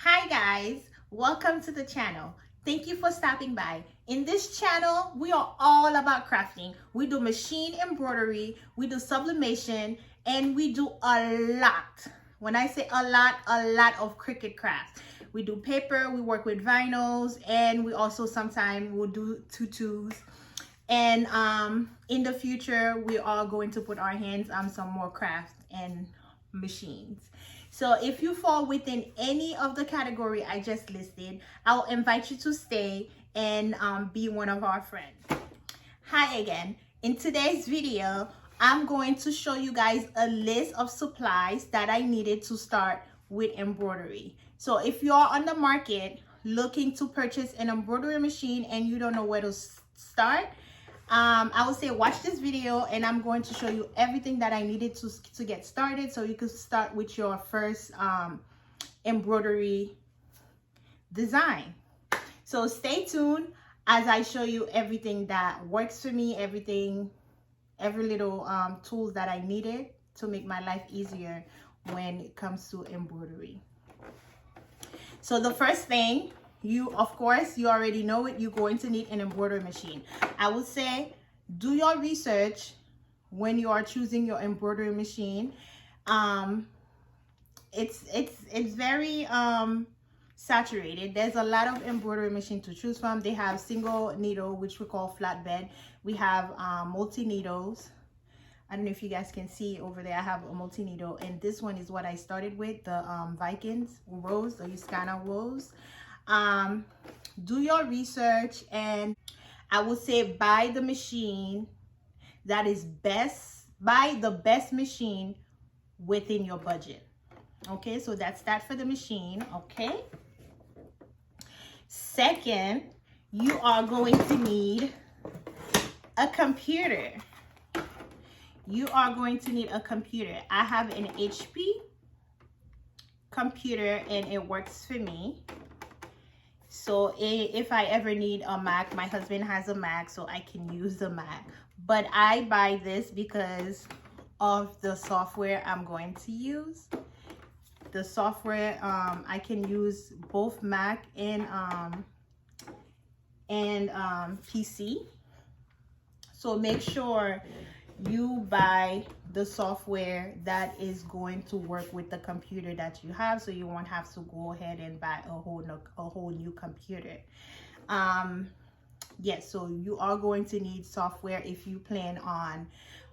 Hi guys, welcome to the channel. Thank you for stopping by. In this channel, we are all about crafting. We do machine embroidery, we do sublimation, and we do a lot. When I say a lot of Cricut crafts. We do paper, we work with vinyls, and we also sometimes will do tutus. And in the future, we are going to put our hands on some more crafts and machines. So if you fall within any of the category I just listed, I'll invite you to stay and be one of our friends. Hi again. In today's video, I'm going to show you guys a list of supplies that I needed to start with embroidery. So if you're on the market looking to purchase an embroidery machine and you don't know where to start, I would say watch this video and I'm going to show you everything that I needed to get started so you can start with your first embroidery design. So stay tuned as I show you everything that works for me, every little tools that I needed to make my life easier when it comes to embroidery. So the first thing, of course, you already know it, you're going to need an embroidery machine. I would say do your research when you are choosing your embroidery machine. It's very saturated. There's a lot of embroidery machine to choose from. They have single needle, which we call flatbed. We have multi needles. I don't know if you guys can see over there. I have a multi needle, and this one is what I started with, the Vikings rose, the Yuskana rose. Do your research, and I would say buy the machine that is best. Buy the best machine within your budget. Okay, so that's that for the machine. Okay, second, you are going to need a computer. You are going to need a computer. I have an HP computer and it works for me. So if I ever need a Mac, my husband has a Mac, so I can use the Mac. But I buy this because of the software I'm going to use. The software, I can use both Mac and PC. So make sure you buy the software that is going to work with the computer that you have, so you won't have to go ahead and buy a whole new computer. Yes, so you are going to need software if you plan on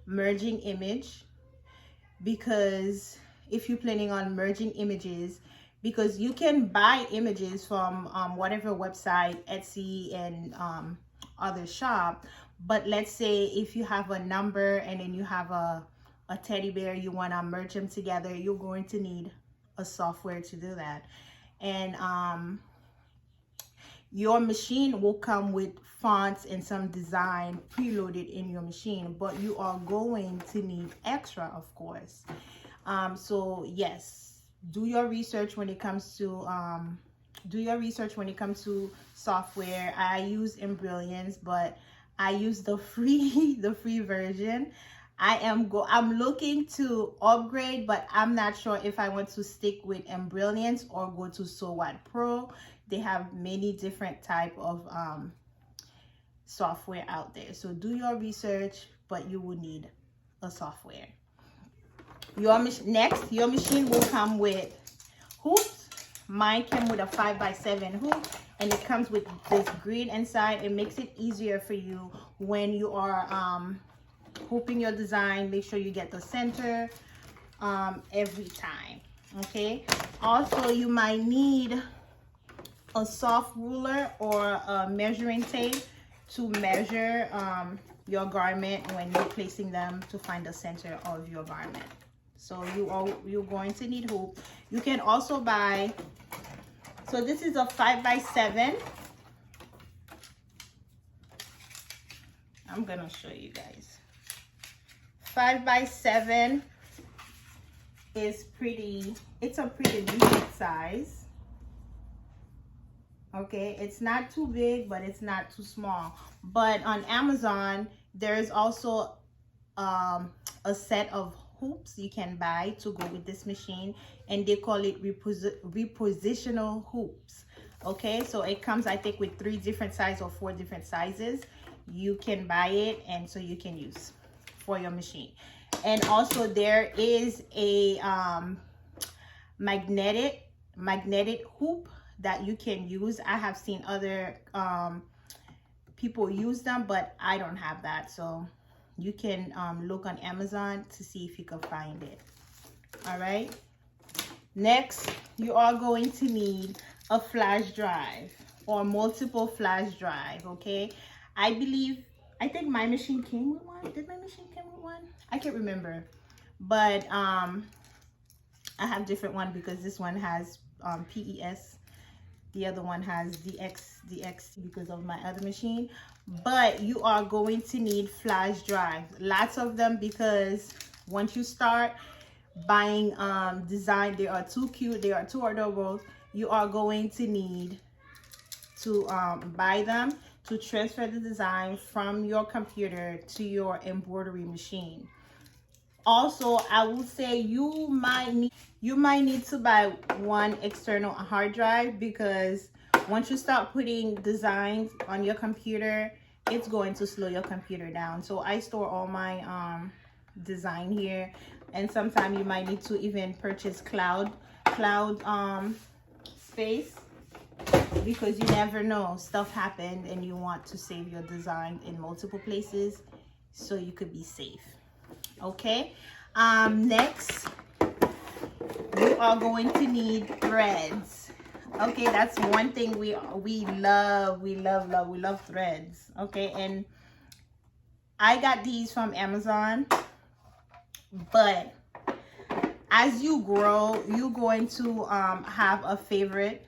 merging image, because if you're planning on merging images, because you can buy images from whatever website, Etsy and other shop. But let's say if you have a number and then you have a teddy bear, you want to merge them together, you're going to need a software to do that. And your machine will come with fonts and some design preloaded in your machine, but you are going to need extra, of course. So yes, do your research when it comes to software. I use Embroidex, but I use the free version. I'm looking to upgrade, but I'm not sure if I want to stick with Embroidex or go to Sowat Pro. They have many different type of software out there. So do your research, but you will need a software. Your machine will come with hoops. Mine came with a 5x7 hoop, and it comes with this grid inside. It makes it easier for you when you are hooping your design. Make sure you get the center every time. Okay, also you might need a soft ruler or a measuring tape to measure your garment when you're placing them to find the center of your garment. So you're going to need hoop. You can also buy, so this is a 5x7. I'm gonna show you guys. 5x7 is it's a pretty decent size. Okay, it's not too big, but it's not too small. But on Amazon, there's also a set of hoops you can buy to go with this machine. and they call it repositional hoops. Okay, so it comes, I think, with 3 different sizes or 4 different sizes. You can buy it, and so you can use for your machine. And also there is a magnetic hoop that you can use. I have seen other people use them, but I don't have that, so you can look on Amazon to see if you can find it. All right, next you are going to need a flash drive or multiple flash drive. Okay, I think my machine came with one. Did my machine come with one? I can't remember, but I have different one because this one has PES, the other one has DX because of my other machine. But you are going to need flash drives, lots of them, because once you start buying design, they are too cute, they are too adorable. You are going to need to buy them to transfer the design from your computer to your embroidery machine. Also, I will say you might need to buy one external hard drive, because once you start putting designs on your computer, it's going to slow your computer down. So I store all my design here, and sometimes you might need to even purchase cloud space, because you never know, stuff happened and you want to save your design in multiple places so you could be safe. Okay, next you are going to need threads. Okay, that's one thing we love threads. Okay, and I got these from Amazon, but as you grow, you're going to have a favorite.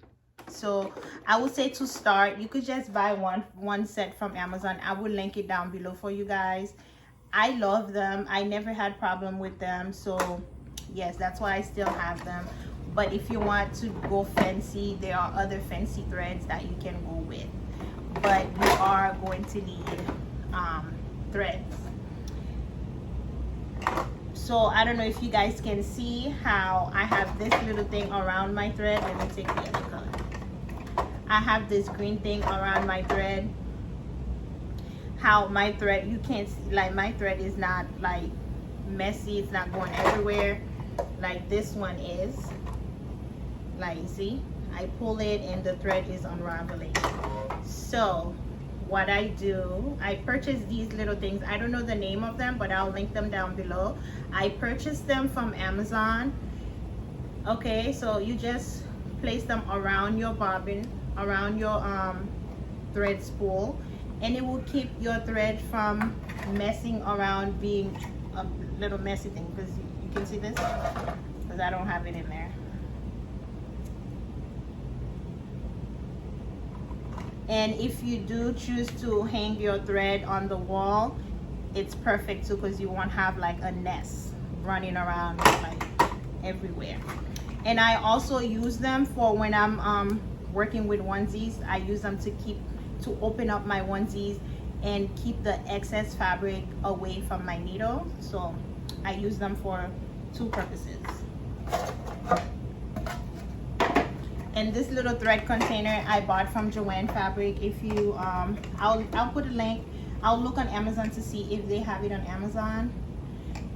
So I would say to start, you could just buy one set from Amazon. I will link it down below for you guys. I love them. I never had problem with them, so yes, that's why I still have them. But if you want to go fancy, there are other fancy threads that you can go with, but you are going to need threads. So I don't know if you guys can see how I have this little thing around my thread. Let me take the other color. I have this green thing around my thread. How my thread, you can't see, like my thread is not like messy, it's not going everywhere like this one is. Like, you see, I pull it and the thread is unraveling. So what I do, I purchase these little things. I don't know the name of them, but I'll link them down below. I purchased them from Amazon. Okay, so you just place them around your bobbin, around your thread spool, and it will keep your thread from messing around, being a little messy thing. Because you can see this, because I don't have it in there. And if you do choose to hang your thread on the wall, it's perfect too, because you won't have like a nest running around like everywhere. And I also use them for when I'm working with onesies. I use them to open up my onesies and keep the excess fabric away from my needle. So I use them for 2 purposes. And this little thread container I bought from Joanne Fabric. If you I'll put a link. I'll look on Amazon to see if they have it on Amazon.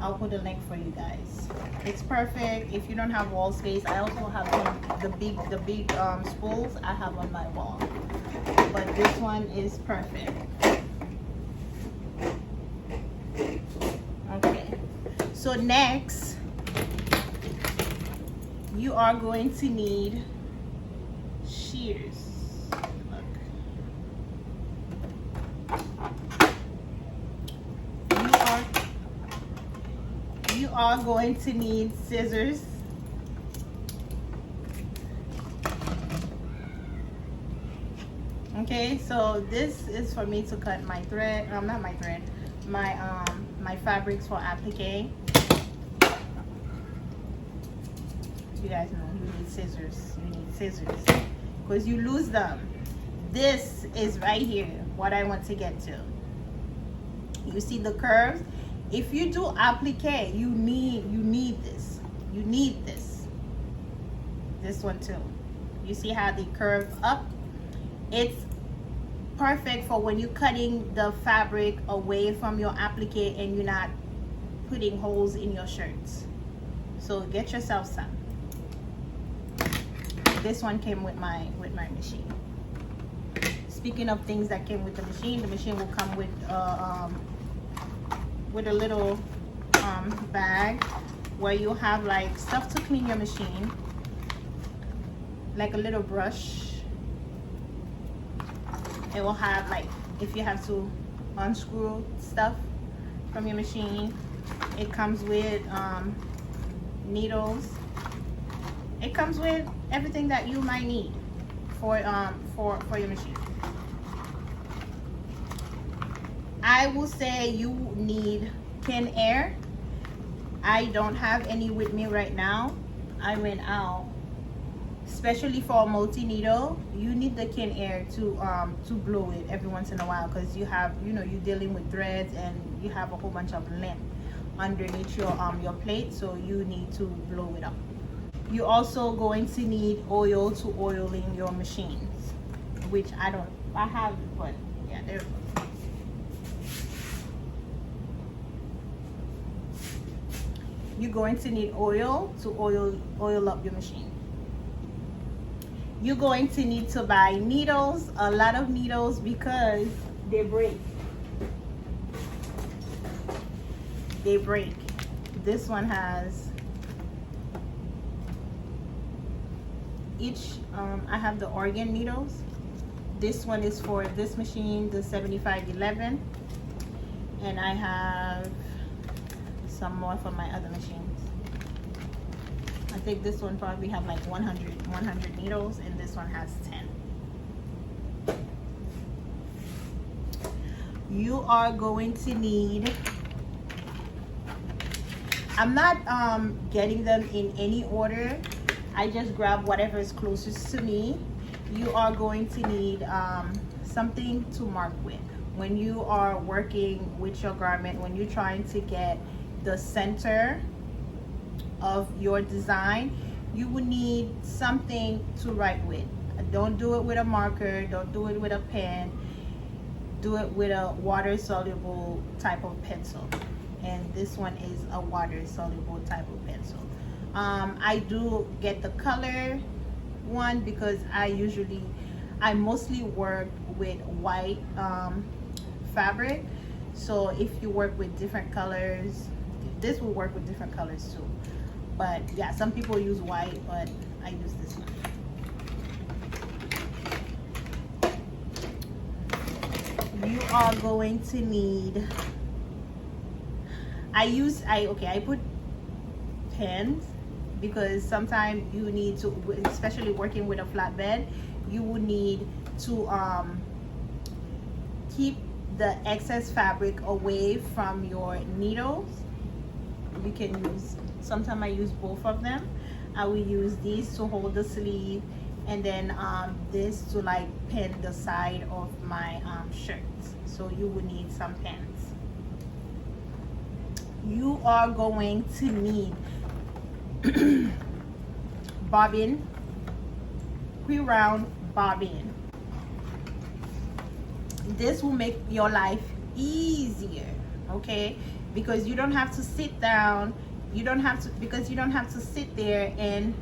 I'll put a link for you guys. It's perfect if you don't have wall space. I also have the big spools I have on my wall, but this one is perfect. Okay, so next you are going to need shears. You are going to need scissors. Okay, so this is for me to cut my thread, not my thread, my fabrics for applique. You guys know you need scissors. You need scissors because you lose them. This is right here what I want to get to. You see the curves? If you do applique, you need this. You need this. this one too. You see how they curve up? It's perfect for when you're cutting the fabric away from your applique and you're not putting holes in your shirts. So get yourself some. This one came with my machine. Speaking of things that came with the machine will come with a little bag where you have like stuff to clean your machine, like a little brush. It will have like, if you have to unscrew stuff from your machine. It comes with needles. It comes with everything that you might need for your machine. I will say you need kin air. I don't have any with me right now. I went out, especially for a multi-needle. You need the kin air to blow it every once in a while, because you have, you know, you're dealing with threads and you have a whole bunch of lint underneath your plate, so you need to blow it up. You're also going to need oil to oiling your machines, which I have, but yeah, there we go. You're going to need oil to oil up your machine. You're going to need to buy needles, a lot of needles, because they break. They break. This one has I have the organ needles. This one is for this machine, the 7511, and I have some more for my other machines. I think this one probably have like 100 needles, and this one has 10. You are going to need, I'm not getting them in any order. I just grab whatever is closest to me. You are going to need something to mark with. When you are working with your garment, when you're trying to get the center of your design, you will need something to write with. Don't do it with a marker, don't do it with a pen. Do it with a water soluble type of pencil, and this one is a water soluble type of pencil. I do get the color one because I mostly work with white fabric. So if you work with different colors, this will work with different colors too. But yeah, some people use white, but I use this one. You are going to need, I put pens, because sometimes you need to, especially working with a flatbed, you will need to keep the excess fabric away from your needles. You can use, sometimes I use both of them. I will use these to hold the sleeve, and then this to like pin the side of my shirts. So you will need some pins. You are going to need bobbin, Prewound Bobbin. This will make your life easier, okay? Because you don't have to sit down, because you don't have to sit there and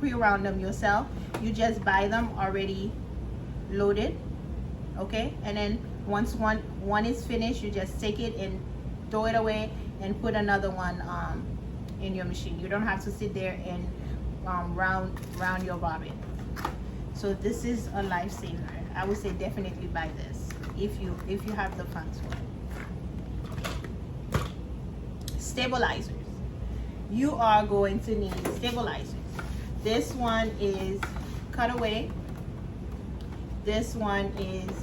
pre-round them yourself. You just buy them already loaded, okay? And then once one is finished, you just take it and throw it away and put another one in your machine. You don't have to sit there and round your bobbin. So this is a lifesaver. I would say definitely buy this if you have the funds for it. Stabilizers. You are going to need stabilizers. This one is cutaway. This one is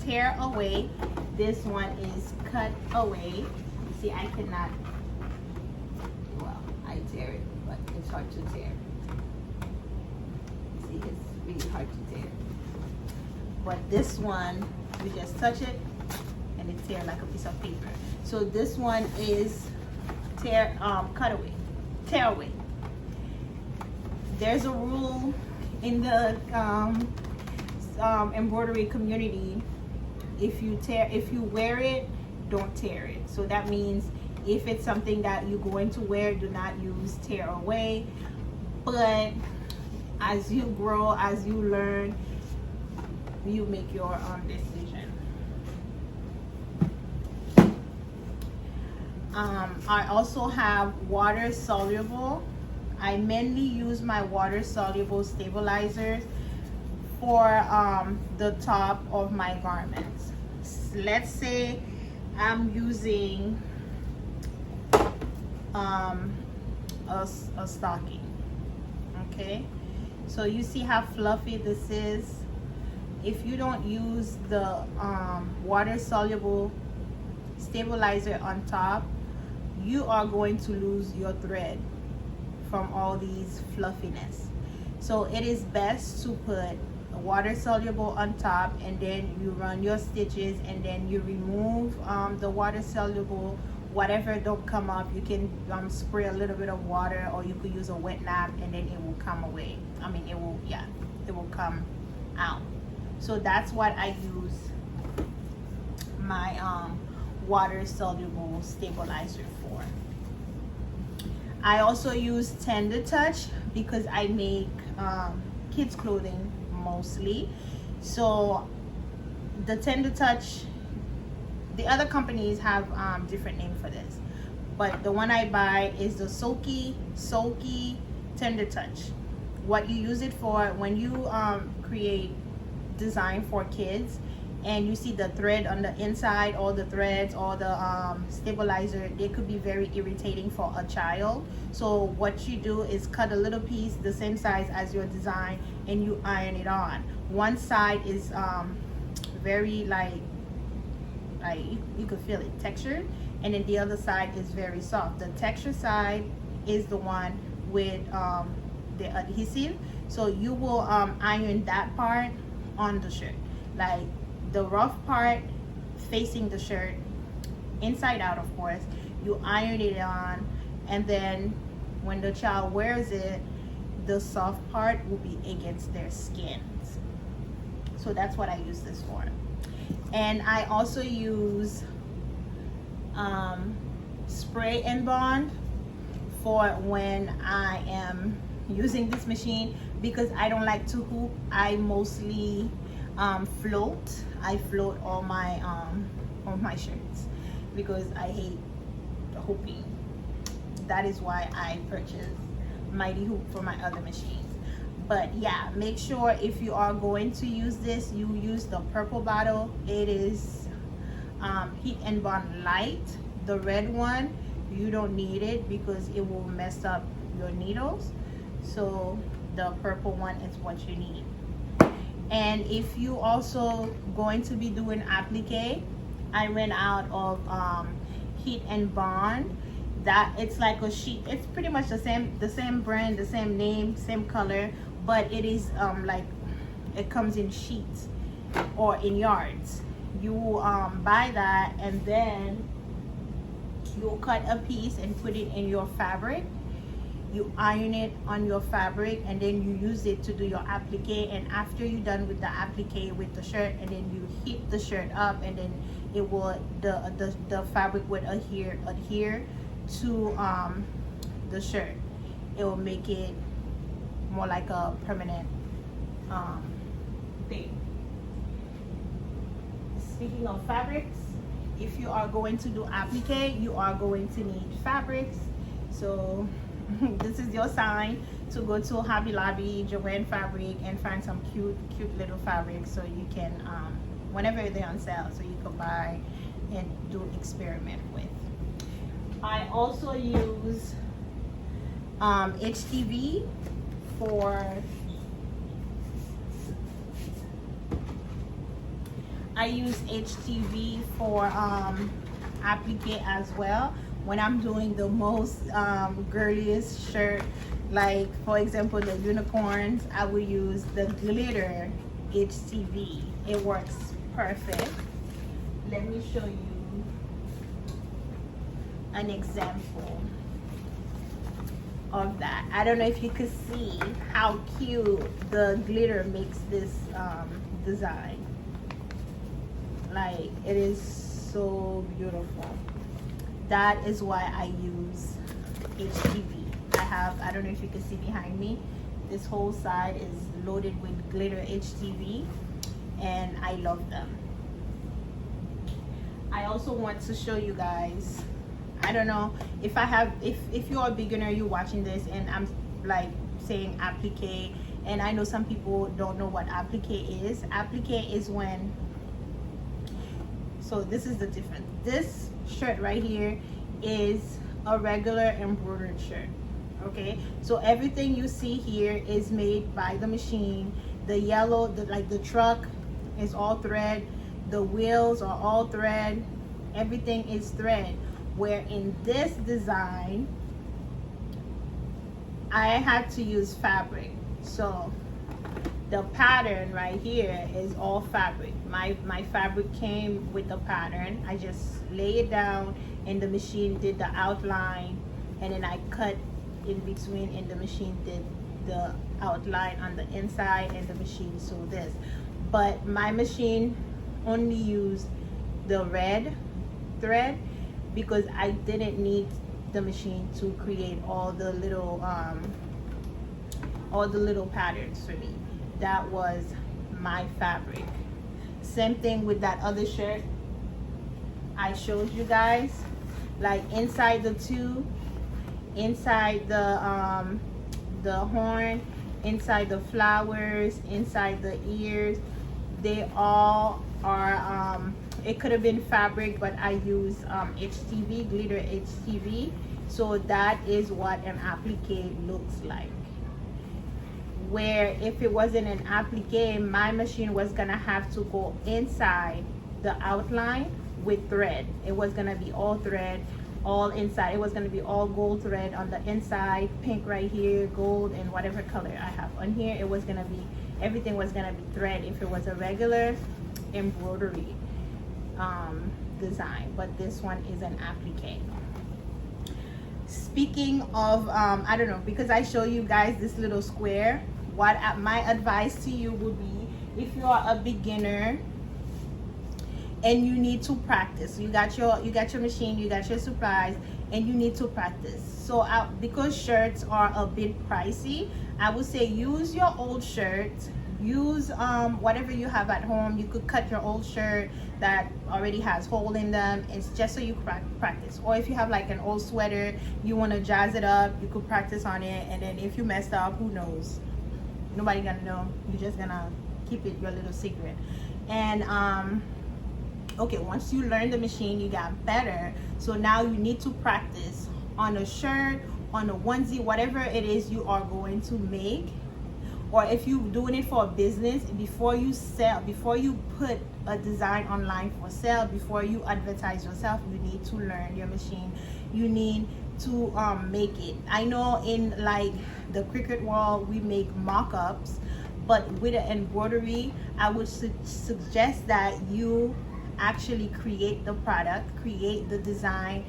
tear away. This one is cut away. You see, I cannot, well, I tear it, but it's hard to tear. See, it's really hard to tear. But this one, you just touch it and it tears like a piece of paper. So this one is tear away. there's a rule in the embroidery community. If you wear it, don't tear it. So that means if it's something that you're going to wear, do not use tear away. But as you grow, as you learn, you make your own decision. I also have water soluble. I mainly use my water soluble stabilizers for the top of my garments. Let's say I'm using a stocking. Okay, so you see how fluffy this is. If you don't use the water soluble stabilizer on top, you are going to lose your thread from all these fluffiness. So it is best to put water soluble on top, and then you run your stitches, and then you remove the water soluble. Whatever don't come up, you can spray a little bit of water, or you could use a wet nap, and then it will come away. I mean, it will come out. So that's what I use my water soluble stabilizer for. I also use Tender Touch because I make kids clothing mostly. So the Tender Touch, the other companies have different name for this, but the one I buy is the Sulky Tender Touch. What you use it for, when you create design for kids and you see the thread on the inside, all the threads, all the stabilizer, they could be very irritating for a child. So what you do is cut a little piece the same size as your design, and you iron it on. One side is very like you could feel it textured, and then the other side is very soft. The texture side is the one with the adhesive, so you will iron that part on the shirt, like the rough part facing the shirt inside out, of course. You iron it on, and then when the child wears it, the soft part will be against their skins. So that's what I use this for. And I also use spray and bond for when I am using this machine, because I don't like to hoop. I mostly float. I float all my shirts because I hate hooping. That is why I purchased Mighty Hoop for my other machines. But yeah, make sure if you are going to use this, you use the purple bottle. It is HeatnBond Lite. The red one, you don't need it because it will mess up your needles. So the purple one is what you need. And if you also going to be doing applique, I ran out of HeatnBond. That it's like a sheet. It's pretty much the same brand, the same name, same color, but it is like it comes in sheets or in yards. You buy that, and then you'll cut a piece and put it in your fabric. You iron it on your fabric, and then you use it to do your applique. And after you're done with the applique with the shirt, and then you heat the shirt up, and then it will the fabric would adhere to the shirt. It will make it more like a permanent thing. Speaking of fabrics, if you are going to do applique, you are going to need fabrics. So this is your sign to go to Hobby Lobby, Joanne Fabric, and find some cute little fabrics, so you can whenever they're on sale, so you can buy and do experiment with. I also use HTV for applique as well. When I'm doing the most girliest shirt, like for example the unicorns, I will use the glitter HTV. It works perfect. Let me show you an example of that. I don't know if you could see how cute the glitter makes this design. Like, it is so beautiful. That is why I use HTV. I don't know if you can see behind me, this whole side is loaded with glitter HTV, and I love them. I also want to show you guys, I don't know if if you're a beginner, you're watching this and I'm like saying applique, and I know some people don't know what applique is. Applique is when, so this is the difference. This shirt right here is a regular embroidered shirt. Okay, so everything you see here is made by the machine. The yellow, like the truck is all thread, the wheels are all thread, everything is thread. Where in this design I had to use fabric, so the pattern right here is all fabric. My fabric came with the pattern. I just lay it down and the machine did the outline, and then I cut in between, and the machine did the outline on the inside, and the machine sewed this. But my machine only used the red thread because I didn't need the machine to create all the little patterns for me. That was my fabric. Same thing with that other shirt I showed you guys. Like inside the tube, inside the horn, inside the flowers, inside the ears, they all are it could have been fabric, but I use HTV, glitter HTV. So that is what an applique looks like. Where if it wasn't an applique, my machine was gonna have to go inside the outline with thread. It was gonna be all thread, all inside. It was gonna be all gold thread on the inside, pink right here, gold, and whatever color I have on here. It was gonna be, everything was gonna be thread if it was a regular embroidery design, but this one is an applique. Speaking of I don't know, because I show you guys this little square, what my advice to you would be, if you are a beginner and you need to practice, you got your machine, you got your supplies, and you need to practice. So because shirts are a bit pricey, I would say use your old shirt, use whatever you have at home. You could cut your old shirt that already has hole in them. It's just so you practice. Or if you have like an old sweater, you want to jazz it up, you could practice on it, and then if you messed up, who knows, nobody gonna know. You're just gonna keep it your little secret. And okay, once you learn the machine, you got better, so now you need to practice on a shirt, on a onesie, whatever it is you are going to make. Or if you're doing it for a business, before you sell, before you put a design online for sale, before you advertise yourself, you need to learn your machine. You need to make it. I know in like the Cricut world, we make mock-ups, but with an embroidery, I would suggest that you actually create the product, create the design,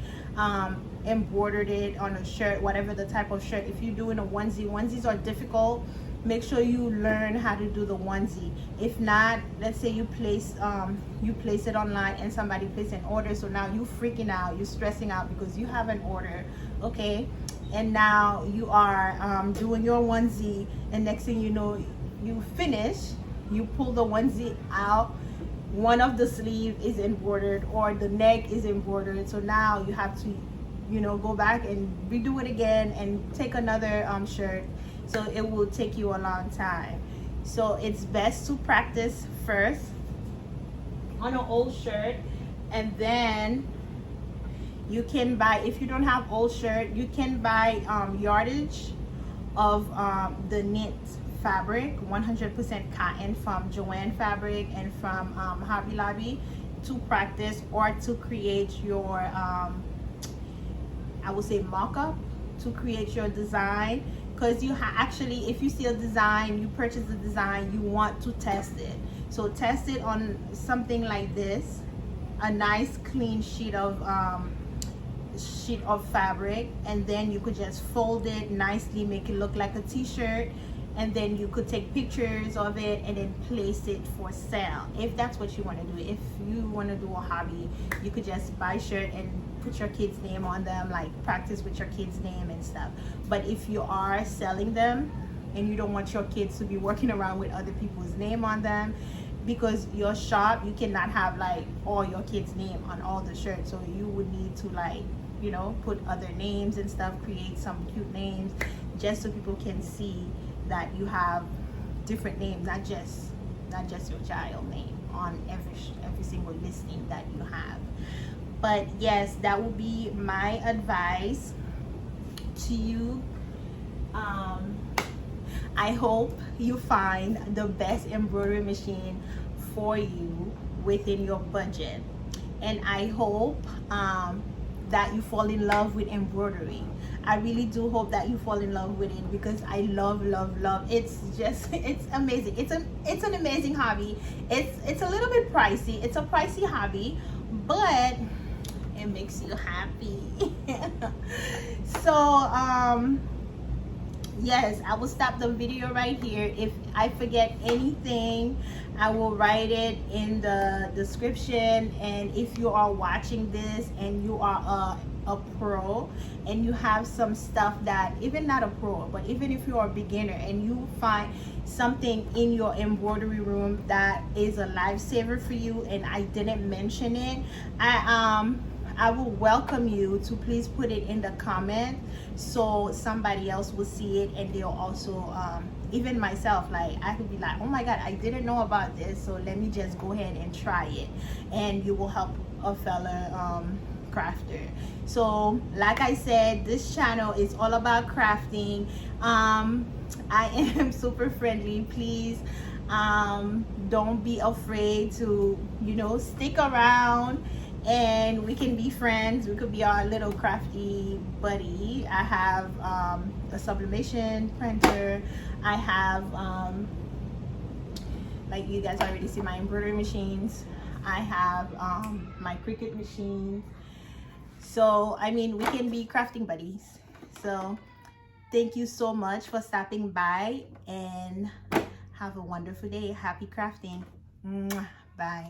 embroidered it on a shirt, whatever the type of shirt. If you're doing a onesie, onesies are difficult. Make sure you learn how to do the onesie. If not, let's say you place it online and somebody placed an order, so now you freaking out, you're stressing out because you have an order, okay? And now you are doing your onesie, and next thing you know, you finish, you pull the onesie out, one of the sleeve is embroidered or the neck is embroidered, so now you have to, you know, go back and redo it again and take another shirt. So it will take you a long time. So it's best to practice first on an old shirt, and then you can buy, if you don't have old shirt, you can buy yardage of the knit fabric, 100% cotton from Joanne Fabric and from Hobby Lobby, to practice or to create your I would say mock-up, to create your design. Because you actually, if you see a design, you purchase the design, you want to test it. So test it on something like this, a nice clean sheet of sheet of fabric, and then you could just fold it nicely, make it look like a t-shirt, and then you could take pictures of it and then place it for sale. If that's what you want to do, if you want to do a hobby, you could just buy shirt and put your kid's name on them, like practice with your kid's name and stuff. But if you are selling them and you don't want your kids to be working around with other people's name on them, because your shop, you cannot have like all your kids' name on all the shirts, so you would need to, like, you know, put other names and stuff, create some cute names, just so people can see that you have different names, not just your child name on every single listing that you have. But yes, that would be my advice to you. I hope you find the best embroidery machine for you within your budget, and I hope that you fall in love with embroidery. I really do hope that you fall in love with it, because I love it's amazing. It's an amazing hobby. It's a little bit pricey. It's a pricey hobby, but it makes you happy. So yes, I will stop the video right here. If I forget anything, I will write it in the description. And if you are watching this and you are a pro and you have some stuff that, even not a pro, but even if you're a beginner and you find something in your embroidery room that is a lifesaver for you and I didn't mention it, I will welcome you to please put it in the comment, so somebody else will see it, and they'll also even myself, like, I could be like, oh my god, I didn't know about this, so let me just go ahead and try it, and you will help a fellow crafter. So like I said, this channel is all about crafting. I am super friendly. Please don't be afraid to, you know, stick around and we can be friends. We could be our little crafty buddy. I have a sublimation printer. I have like you guys already see my embroidery machines. I have my Cricut machine. So I mean, we can be crafting buddies. So thank you so much for stopping by, and have a wonderful day. Happy crafting. Bye.